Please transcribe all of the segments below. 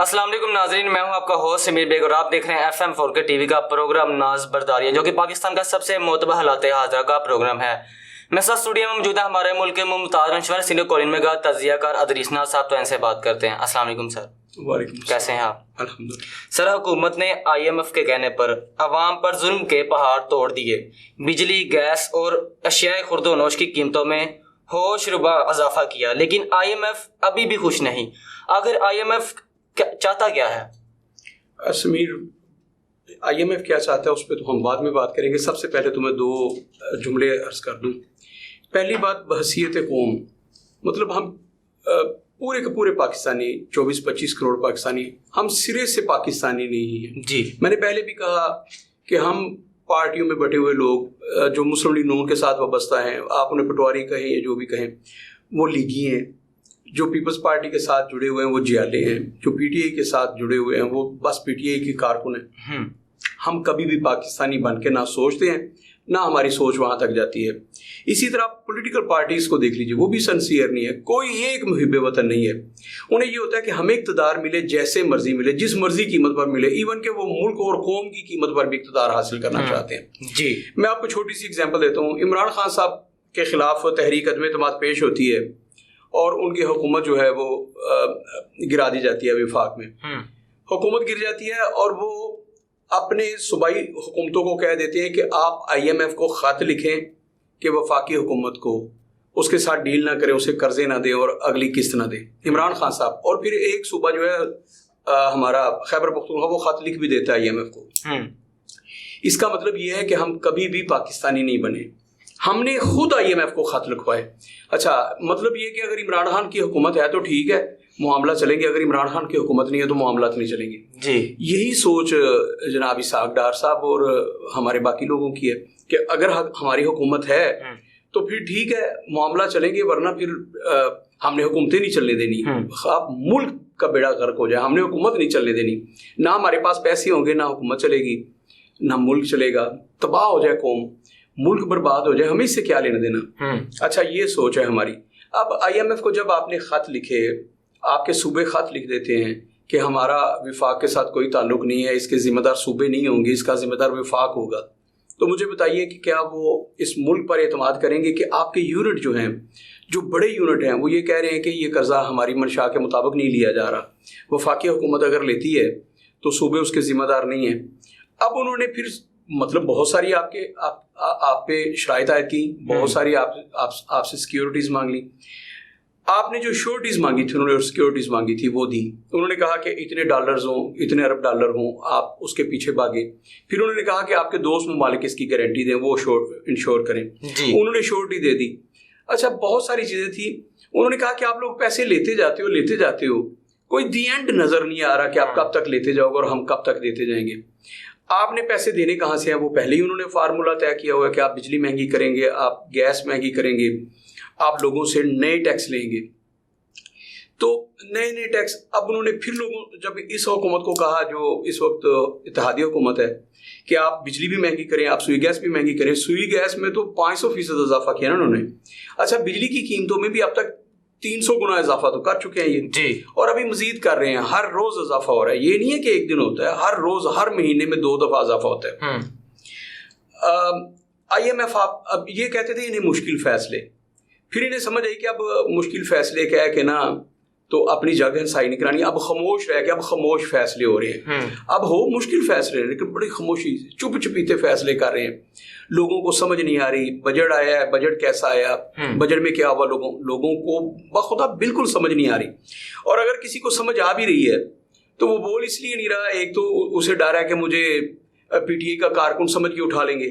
अस्सलाम वालेकुम नाजरीन, मैं हूं आपका होस्ट समीर बेग और आप देख रहे हैं FM4 के टीवी का प्रोग्राम नाज बरदारिया, जो कि पाकिस्तान का सबसे मोतबर हालात हाज़िरा का प्रोग्राम है। मैं साथ स्टूडियो में मौजूद है हमारे मुल्क के मुमताज़ नौजवान सीनियर कॉलेज में का तजियाकार अदरीसना साहब, तो इनसे बात करते हैं। अस्सलाम वालेकुम सर। वालेकुम, कैसे हैं आप? अल्हम्दुलिल्लाह। सर, हुकूमत ने IMF के कहने पर अवाम पर जुल्म के पहाड़ तोड़ दिए। बिजली, गैस और अशियाए खुर्दोनोश की कीमतों में होश रुबा इजाफा किया, लेकिन IMF अभी भी खुश नहीं। आखिर IMF चाहता क्या है? समीर, IMF क्या चाहता है उस पर तो हम बाद में बात करेंगे। सबसे पहले तो मैं दो जुमले अर्ज कर दूं। पहली बात, बहसीयत कौम, मतलब हम पूरे के पूरे पाकिस्तानी 24-25 करोड़ पाकिस्तानी, हम सिरे से पाकिस्तानी नहीं हैं जी। मैंने पहले भी कहा कि हम पार्टियों में बटे हुए लोग जो मुस्लिम लीग नून के साथ वाबस्ता हैं, आप उन्हें पटवारी कहें या जो भी कहें, वो लीगी हैं। जो पीपल्स पार्टी के साथ जुड़े हुए हैं वो जियाले हैं। जो PTI के साथ जुड़े हुए हैं वो बस PTI के कारकुन हैं। हम कभी भी पाकिस्तानी बन के ना सोचते हैं, ना हमारी सोच वहाँ तक जाती है। इसी तरह पॉलिटिकल पार्टीज़ को देख लीजिए, वो भी सिंसियर नहीं है। कोई एक मुहिब वतन नहीं है। उन्हें ये होता है कि हमें इक़्तिदार मिले, जैसे मर्जी मिले, जिस मर्जी कीमत पर मिले, इवन के वो मुल्क और कौम की कीमत पर भी इक़्तिदार हासिल करना चाहते हैं। जी। मैं आपको छोटी सी एग्जाम्पल देता हूँ। इमरान खान साहब के खिलाफ तहरीक अदम एतमाद पेश होती है और उनकी हुकूमत जो है वो गिरा दी जाती है। विफाक में हुकूमत गिर जाती है और वो अपने सूबाई हुकूमतों को कह देते हैं कि आप IMF को ख़त लिखें कि वफाकी हुकूमत को उसके साथ डील ना करें, उसे कर्जे ना दें और अगली किस्त ना दें। इमरान खान साहब। और फिर एक सूबा जो है हमारा खैबर पख्तूनख्वा, वो ख़त लिख भी देता है IMF को। इसका मतलब ये है कि हम कभी भी पाकिस्तानी नहीं बने, हमने खुद IMF को खत लिखवाए। अच्छा, मतलब ये कि अगर इमरान खान की हुकूमत है तो ठीक है, मामला चलेंगे। अगर इमरान खान की हुकूमत नहीं है तो मामला नहीं चलेंगे। जी। यही सोच जनाब इसाक डार साहब और हमारे बाकी लोगों की है कि अगर हमारी हुकूमत है तो फिर ठीक है, मामला चलेंगे, वरना फिर हमने हुकूमतें नहीं चलने देनी। आप मुल्क का बेड़ा गर्क हो जाए, हमने हुकूमत नहीं चलने देनी। ना हमारे पास पैसे होंगे, ना हुकूमत चलेगी, ना मुल्क चलेगा, तबाह हो जाए कौम, मुल्क बर्बाद हो जाए, हमें इससे क्या लेना देना। अच्छा, ये सोच है हमारी। अब IMF को जब आपने ख़त लिखे, आपके सूबे ख़त लिख देते हैं कि हमारा विफाक के साथ कोई ताल्लुक़ नहीं है, इसके ज़िम्मेदार सूबे नहीं होंगे, इसका ज़िम्मेदार विफाक होगा, तो मुझे बताइए कि क्या वो इस मुल्क पर एतमाद करेंगे कि आपके यूनिट जो हैं, जो बड़े यूनिट हैं, वो ये कह रहे हैं कि ये कर्जा हमारी मंशा के मुताबिक नहीं लिया जा रहा, वफाकी हुकूमत अगर लेती है तो सूबे उसके ज़िम्मेदार नहीं हैं। अब उन्होंने फिर मतलब बहुत सारी आप पे शराइत आयद की, बहुत सारी आपसे सिक्योरिटीज़ मांग ली। आपने जो श्योरिटीज़ मांगी थी, उन्होंने सिक्योरिटीज़ मांगी थी, वो दी। उन्होंने कहा कि इतने डॉलर्स हों, इतने अरब डॉलर हों, आप उसके पीछे भागे। फिर उन्होंने कहा कि आपके दोस्त ममालिक इसकी गारंटी दें, वो इंश्योर करें। उन्होंने श्योरिटी दे दी। अच्छा, बहुत सारी चीज़ें थी। उन्होंने कहा कि आप लोग पैसे लेते जाते हो, कोई दी एंड नज़र नहीं आ रहा कि आप कब तक लेते जाओगे और हम कब तक देते जाएंगे। आपने पैसे देने कहाँ से हैं, वो पहले ही उन्होंने फार्मूला तय किया हुआ है कि आप बिजली महंगी करेंगे, आप गैस महंगी करेंगे, आप लोगों से नए टैक्स लेंगे। तो नए टैक्स अब उन्होंने फिर लोगों, जब इस हुकूमत को कहा जो इस वक्त इत्तेहादी हुकूमत है कि आप बिजली भी महंगी करें, आप सुई गैस भी महंगी करें। सुई गैस में तो 500% इजाफा किया ना उन्होंने। अच्छा, बिजली की कीमतों में भी अब तक 300 गुना इजाफा तो कर चुके हैं ये जी, और अभी मजीद कर रहे हैं। हर रोज इजाफा हो रहा है, ये नहीं है कि एक दिन होता है, हर रोज, हर महीने में 2 दफा इजाफा होता है। IMF आप अब ये कहते थे इन्हें मुश्किल फैसले, फिर इन्हें समझ आई कि अब मुश्किल फैसले क्या है कि ना, तो अपनी जगह सही नहीं करानी, अब खामोश रह के अब खामोश फैसले हो रहे हैं। अब हो मुश्किल फैसले, लेकिन बड़ी खामोशी से चुप चुपीते फैसले कर रहे हैं। लोगों को समझ नहीं आ रही, बजट आया है, बजट कैसा आया, बजट में क्या हुआ, लोगों को बखुदा बिल्कुल समझ नहीं आ रही। और अगर किसी को समझ आ भी रही है तो वो बोल इसलिए नहीं रहा, एक तो उसे डर है कि मुझे PTI का कारकुन समझ के उठा लेंगे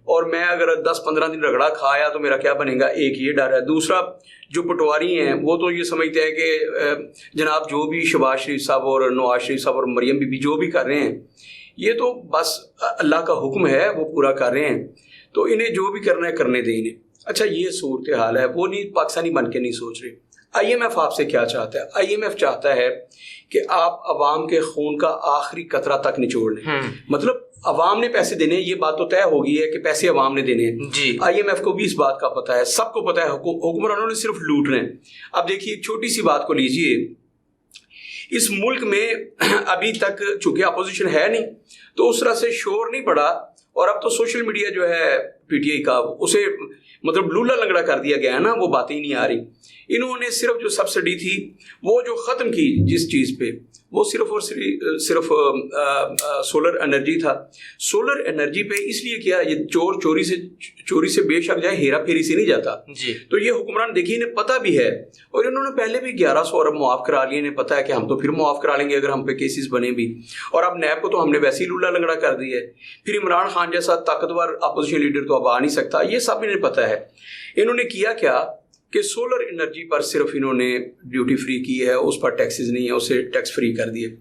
और मैं अगर 10-15 दिन रगड़ा खाया तो मेरा क्या बनेगा, एक ये डर है। दूसरा, जो पटवारी हैं वो तो ये समझते हैं कि जनाब जो भी शहबाज शरीफ साहब और नवाज शरीफ साहब और मरियम बीबी जो भी कर रहे हैं, ये तो बस अल्लाह का हुक्म है, वो पूरा कर रहे हैं, तो इन्हें जो भी करना है करने दें इन्हें। अच्छा, ये सूरत हाल है। वो नहीं, पाकिस्तानी बन के नहीं सोच रहे। IMF आपसे क्या चाहता है? IMF चाहता है कि आप अवाम के खून का आखिरी कतरा तक निचोड़ लें। मतलब अवाम ने पैसे देने, ये बात तो तय हो गई है कि पैसे अवाम ने देने हैं जी। IMF को भी इस बात का पता है, सबको पता है, हुक्मरानों ने सिर्फ लूट रहे हैं। अब देखिए, एक छोटी सी बात को लीजिए, इस मुल्क में अभी तक चूंकि अपोजिशन है नहीं तो उस तरह से शोर नहीं पड़ा, और अब तो सोशल मीडिया जो है पीटीआई का उसे मतलब लूला लंगड़ा कर दिया गया है ना, वो बातें ही नहीं आ रही। इन्होंने सिर्फ जो सब्सिडी थी वो जो ख़त्म की जिस चीज़ पे, वो सिर्फ और सिर्फ सोलर एनर्जी था। सोलर एनर्जी पे इसलिए किया, ये चोरी से बेशक जाए, हेरा फेरी से नहीं जाता जी। तो ये हुक्मरान देखिए इन्हें पता भी है, और इन्होंने पहले भी 1100 अरब मुआफ़ करा लिए। इन्हें पता है कि हम तो फिर मुआफ़ करा लेंगे अगर हम पे केसेस बने भी, और अब नैब को तो हमने वैसे ही लूला लंगड़ा कर दिया है। फिर इमरान खान जैसा ताकतवर अपोजिशन लीडर तो अब आ नहीं सकता, ये सब इन्हें पता है। इन्होंने किया क्या कि सोलर एनर्जी पर सिर्फ इन्होंने ड्यूटी फ्री की है, उस पर टैक्सेस नहीं है, उसे टैक्स फ्री कर दिए,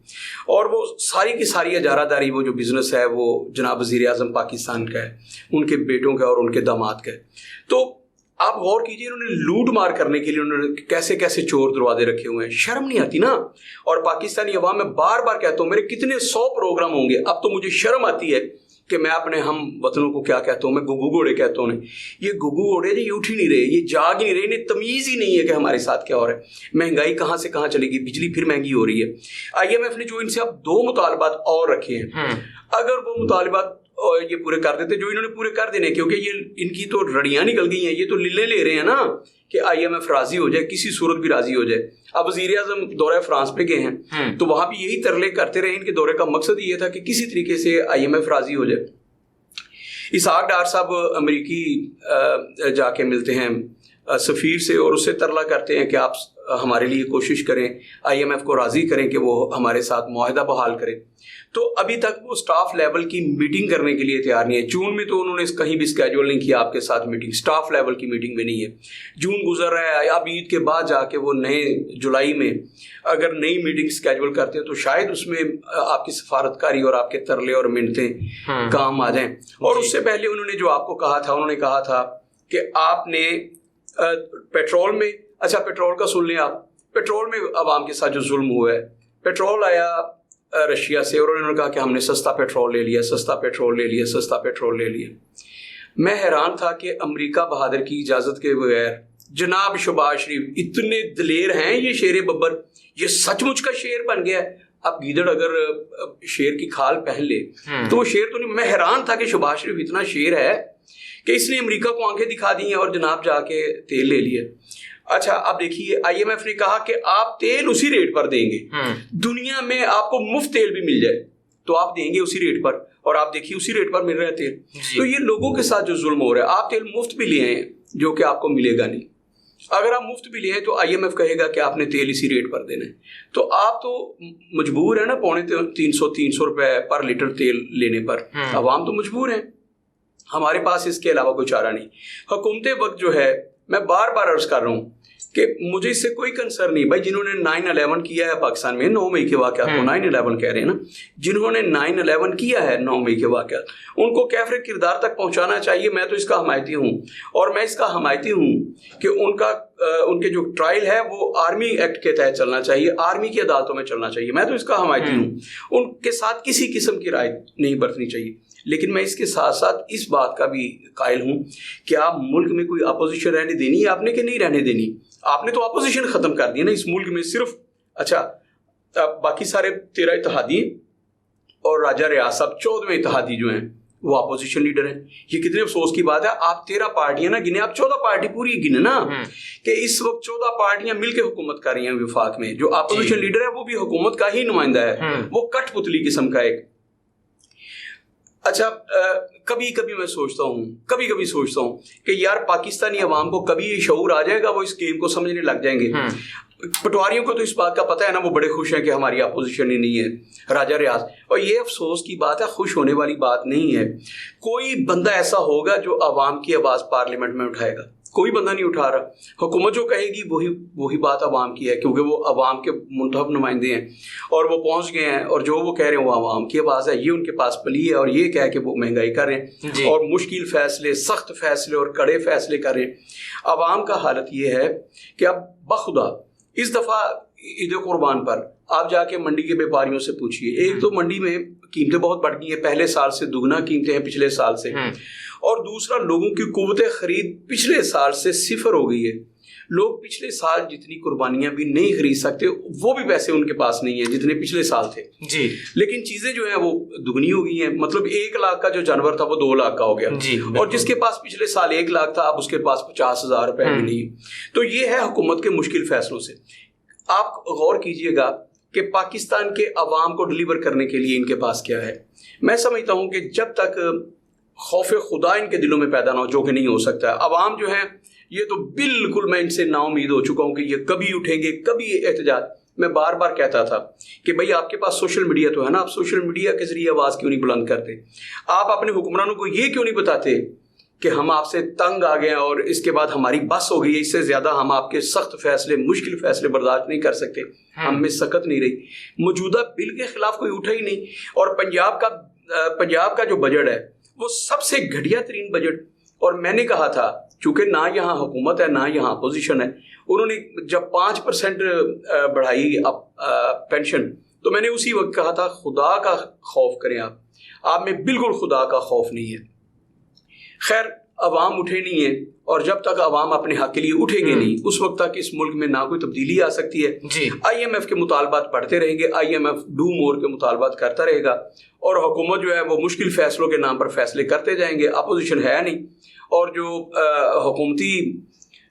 और वो सारी की सारी इजारादारी, वो जो बिजनेस है वो जनाब वज़ीर आज़म पाकिस्तान का है, उनके बेटों का और उनके दामाद का है। तो आप गौर कीजिए, इन्होंने लूट मार करने के लिए उन्होंने कैसे कैसे चोर दरवाजे रखे हुए हैं। शर्म नहीं आती ना। और पाकिस्तानी अवाम में बार बार कहता हूँ, मेरे कितने 100 प्रोग्राम होंगे, अब तो मुझे शर्म आती है कि मैं अपने हम वतनों को क्या कहता हूँ, मैं गुग्गू घोड़े कहता हूँ। ये गुग्गू घोड़े ये उठ ही नहीं रहे, ये जाग ही नहीं रहे, इन्हें तमीज़ ही नहीं है कि हमारे साथ क्या हो रहा है। महंगाई कहाँ से कहाँ चलेगी, बिजली फिर महंगी हो रही है। IMF ने जो इनसे अब 2 मुतालबात और रखे हैं, अगर वो मुतालबात और ये पूरे कर देते जो इन्होंने पूरे कर देने, क्योंकि ये इनकी तो रड़ियाँ निकल गई हैं, ये तो लीले ले रहे हैं ना कि IMF राजी हो जाए, किसी सूरत भी राजी हो जाए। अब वज़ीर आज़म दौरे फ्रांस पे गए हैं तो वहाँ भी यही तरले करते रहे। इनके दौरे का मकसद ये था कि किसी तरीके से IMF राजी हो जाए। इसहाक डार साहब अमेरिकी जाके मिलते हैं सफ़ीर से और उससे तरला करते हैं कि आप हमारे लिए कोशिश करें, IMF को राज़ी करें कि वो हमारे साथ मुआहदा बहाल करें। तो अभी तक वो स्टाफ लेवल की मीटिंग करने के लिए तैयार नहीं है। जून में तो उन्होंने कहीं भी स्केड्यूल नहीं किया आपके साथ मीटिंग, स्टाफ लेवल की मीटिंग में नहीं है। जून गुजर रहा है, अब ईद के बाद जाके वो नए जुलाई में अगर नई मीटिंग स्केड्यूल करते हैं तो शायद उसमें आपकी सफारतकारी और आपके तरले और मिन्नतें काम आ जाएं। और उससे पहले उन्होंने जो आपको कहा था, उन्होंने कहा था कि आपने पेट्रोल में, अच्छा पेट्रोल का सुन लें आप, पेट्रोल में अवाम के साथ जो जुल्म हुआ है, पेट्रोल आया रशिया से और उन्होंने कहा कि हमने सस्ता पेट्रोल ले लिया, सस्ता पेट्रोल ले लिया, सस्ता पेट्रोल ले लिया। मैं हैरान था कि अमेरिका बहादुर की इजाज़त के बगैर जनाब शहबाज शरीफ इतने दिलेर हैं, ये शेर बब्बर, ये सचमुच का शेर बन गया है। अब गीदड़ अगर शेर की खाल पहन ले तो वो शेर तो नहीं। मैं हैरान था कि शहबाज शरीफ इतना शेर है कि इसने अमेरिका को आंखें दिखा दी हैं और जनाब जाके तेल ले लिया। अच्छा अब देखिए, IMF ने कहा कि आप तेल उसी रेट पर देंगे, दुनिया में आपको मुफ्त तेल भी मिल जाए तो आप देंगे उसी रेट पर, और आप देखिए उसी रेट पर मिल रहा है तेल। तो ये लोगों के साथ जो जुल्म हो रहा है, आप तेल मुफ्त भी लिए हैं जो कि आपको मिलेगा नहीं। अगर आप मुफ्त भी लिए हैं तो IMF कहेगा कि आपने तेल इसी रेट पर देना है, तो आप तो मजबूर है ना 300 रुपए पर लीटर तेल लेने पर। अवाम तो मजबूर है, हमारे पास इसके अलावा कोई चारा नहीं। हुकूमत वक्त जो है, मैं बार बार अर्ज कर रहा हूँ कि मुझे इससे कोई कंसर्न नहीं। भाई जिन्होंने 9/11 किया है पाकिस्तान में, 9 मई के वाक़यात को 9/11 कह रहे हैं ना, जिन्होंने 9/11 किया है 9 मई के वाक़यात, उनको कैफ़र किरदार तक पहुँचाना चाहिए। मैं तो इसका हमायती हूँ, और मैं इसका हमायती हूँ कि उनके जो ट्रायल है वो आर्मी एक्ट के तहत चलना चाहिए, आर्मी की अदालतों में चलना चाहिए। मैं तो इसका हमायती हूँ, उनके साथ किसी किस्म की राय नहीं बरतनी चाहिए। लेकिन मैं इसके साथ साथ इस बात का भी कायल हूँ कि आप मुल्क में कोई अपोजिशन रहने देनी है आपने कि नहीं रहने देनी। आपने तो अपोजिशन ख़त्म कर दी ना इस मुल्क में, सिर्फ अच्छा बाकी सारे 13 इत्तेहादी और राजा रियाज साहब 14वें इत्तेहादी जो हैं वो अपोजिशन लीडर हैं। ये कितने अफसोस की बात है, आप 13 पार्टियां ना गिने, आप 14 पार्टी पूरी गिने ना, कि इस वक्त 14 पार्टियां मिलकर हुकूमत कर रही हैं विफाक में। जो अपोजिशन लीडर है वो भी हुकूमत का ही नुमाइंदा है, वो कठपुतली किस्म का एक। अच्छा कभी कभी मैं सोचता हूँ कि यार पाकिस्तानी अवाम को कभी ये शऊर आ जाएगा, वो इस गेम को समझने लग जाएंगे। पटवारियों को तो इस बात का पता है ना, वो बड़े खुश हैं कि हमारी अपोजिशन ही नहीं है, राजा रियाज। और ये अफसोस की बात है, खुश होने वाली बात नहीं है। कोई बंदा ऐसा होगा जो अवाम की आवाज़ पार्लियामेंट में उठाएगा, कोई बंदा नहीं उठा रहा। हुकूमत जो कहेगी वही बात अवाम की है, क्योंकि वो अवाम के मुंतखब नुमाइंदे हैं और वो पहुंच गए हैं, और जो वो कह रहे हैं वो अवाम की आवाज़ है। ये उनके पास पली है और ये कह के वो महंगाई कर रहे हैं और मुश्किल फैसले, सख्त फैसले और कड़े फैसले कर रहे हैं। अवाम का हालत ये है कि अब बखुदा इस दफ़ा ईद कुर्बान पर आप जाके मंडी के व्यापारियों से पूछिए, एक तो मंडी में कीमतें बहुत बढ़ गई हैं, पहले साल से दुगना कीमतें हैं पिछले साल से, और दूसरा लोगों की कुव्वत खरीद पिछले साल से 0 हो गई है। लोग पिछले साल जितनी कुर्बानियां भी नहीं खरीद सकते, वो भी पैसे उनके पास नहीं है जितने पिछले साल थे जी। लेकिन चीजें जो है वो दुगनी हो गई हैं। मतलब 1 लाख का जो जानवर था वो 2 लाख का हो गया जी, और जिसके पास पिछले साल 1 लाख था अब उसके पास 50,000 रुपए भी नहीं। तो ये है हुकूमत के मुश्किल फैसलों से। आप गौर कीजिएगा कि पाकिस्तान के अवाम को डिलीवर करने के लिए इनके पास क्या है। मैं समझता हूं कि जब तक खौफ खुदा इनके दिलों में पैदा ना हो, जो कि नहीं हो सकता है, अवाम जो है ये तो बिल्कुल, मैं इनसे नाउमीद हो चुका हूं कि ये कभी उठेंगे, कभी एहतजाज। मैं बार बार कहता था कि भाई आपके पास सोशल मीडिया तो है ना, आप सोशल मीडिया के जरिए आवाज़ क्यों नहीं बुलंद करते? आप अपने हुक्मरानों को ये क्यों नहीं बताते कि हम आपसे तंग आ गए हैं और इसके बाद हमारी बस हो गई है, इससे ज़्यादा हम आपके सख्त फैसले, मुश्किल फैसले बर्दाश्त नहीं कर सकते, हम में सकत नहीं रही। मौजूदा बिल के खिलाफ कोई उठा ही नहीं। और पंजाब का जो बजट है वो सबसे घटिया तरीन बजट। और मैंने कहा था, चूंकि ना यहाँ हुकूमत है ना यहाँ अपोजिशन है, उन्होंने जब 5% बढ़ाई पेंशन, तो मैंने उसी वक्त कहा था खुदा का खौफ करें आप में बिल्कुल खुदा का खौफ नहीं है। खैर अवाम उठे नहीं है और जब तक अवाम अपने हक के लिए उठेंगे नहीं, उस वक्त तक इस मुल्क में ना कोई तब्दीली आ सकती है। IMF के मुतालबात बढ़ते रहेंगे, IMF डू मोर के मुतालबात करता रहेगा और हुकूमत जो है वो मुश्किल फैसलों के नाम पर फैसले करते जाएंगे। अपोजिशन है नहीं और जो हुकूमती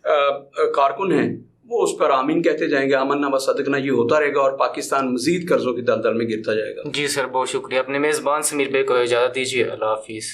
कारकुन हैं वो उस पर आमीन कहते जाएंगे, आमन्ना व सदकना, ये होता रहेगा और पाकिस्तान मजीद कर्जों की दलदल में गिरता जाएगा। जी सर, बहुत शुक्रिया। अपने मेज़बान समीर भाई को इजाज़त दीजिए। अल्लाह हाफिज़।